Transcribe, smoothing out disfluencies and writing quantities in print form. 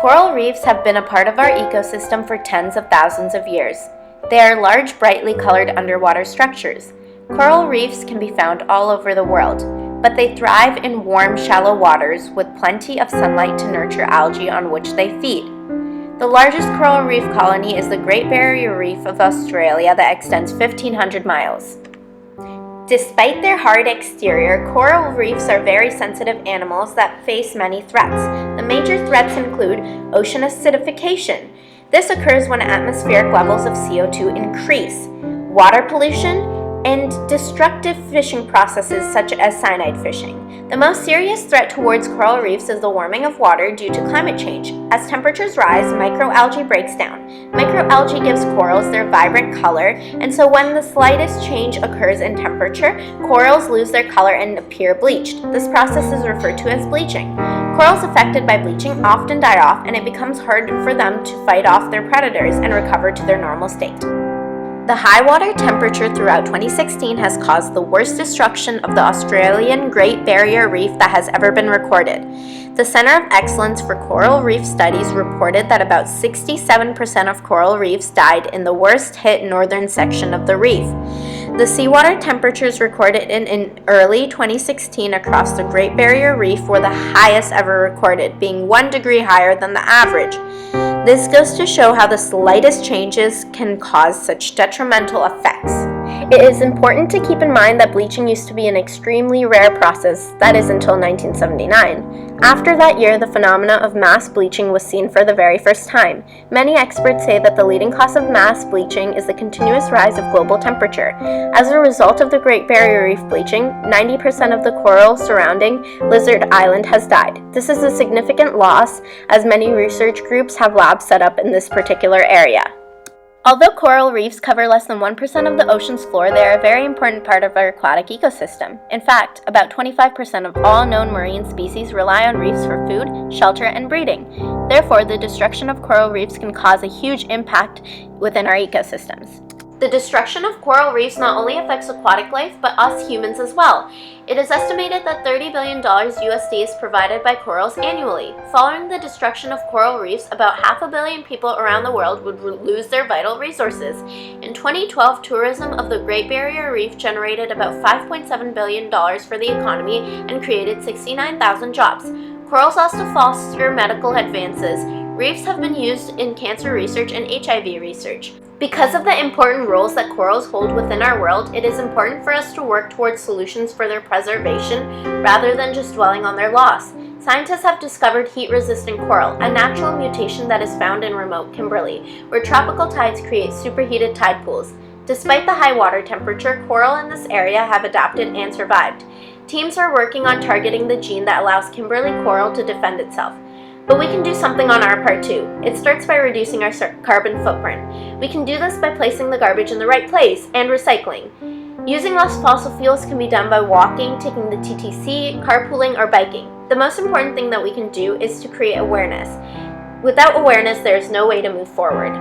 Coral reefs have been a part of our ecosystem for tens of thousands of years. They are large, brightly colored underwater structures. Coral reefs can be found all over the world, but they thrive in warm, shallow waters with plenty of sunlight to nurture algae on which they feed. The largest coral reef colony is the Great Barrier Reef of Australia that extends 1,500 miles. Despite their hard exterior, coral reefs are very sensitive animals that face many threats. The major threats include ocean acidification. This occurs when atmospheric levels of CO2 increase, water pollution, and destructive fishing processes such as cyanide fishing. The most serious threat towards coral reefs is the warming of water due to climate change. As temperatures rise, microalgae breaks down. Microalgae gives corals their vibrant color, and so when the slightest change occurs in temperature, corals lose their color and appear bleached. This process is referred to as bleaching. Corals affected by bleaching often die off, and it becomes hard for them to fight off their predators and recover to their normal state. The high water temperature throughout 2016 has caused the worst destruction of the Australian Great Barrier Reef that has ever been recorded. The Center of Excellence for Coral Reef Studies reported that about 67% of coral reefs died in the worst hit northern section of the reef. The seawater temperatures recorded in early 2016 across the Great Barrier Reef were the highest ever recorded, being 1 degree higher than the average. This goes to show how the slightest changes can cause such detrimental effects. It is important to keep in mind that bleaching used to be an extremely rare process, that is until 1979. After that year, the phenomena of mass bleaching was seen for the very first time. Many experts say that the leading cause of mass bleaching is the continuous rise of global temperature. As a result of the Great Barrier Reef bleaching, 90% of the coral surrounding Lizard Island has died. This is a significant loss, as many research groups have labs set up in this particular area. Although coral reefs cover less than 1% of the ocean's floor, they are a very important part of our aquatic ecosystem. In fact, about 25% of all known marine species rely on reefs for food, shelter, and breeding. Therefore, the destruction of coral reefs can cause a huge impact within our ecosystems. The destruction of coral reefs not only affects aquatic life, but us humans as well. It is estimated that $30 billion USD is provided by corals annually. Following the destruction of coral reefs, about 500 million people around the world would lose their vital resources. In 2012, tourism of the Great Barrier Reef generated about $5.7 billion for the economy and created 69,000 jobs. Corals also foster medical advances. Reefs have been used in cancer research and HIV research. Because of the important roles that corals hold within our world, it is important for us to work towards solutions for their preservation rather than just dwelling on their loss. Scientists have discovered heat-resistant coral, a natural mutation that is found in remote Kimberley, where tropical tides create superheated tide pools. Despite the high water temperature, coral in this area have adapted and survived. Teams are working on targeting the gene that allows Kimberley coral to defend itself. But we can do something on our part too. It starts by reducing our carbon footprint. We can do this by placing the garbage in the right place and recycling. Using less fossil fuels can be done by walking, taking the TTC, carpooling, or biking. The most important thing that we can do is to create awareness. Without awareness, there is no way to move forward.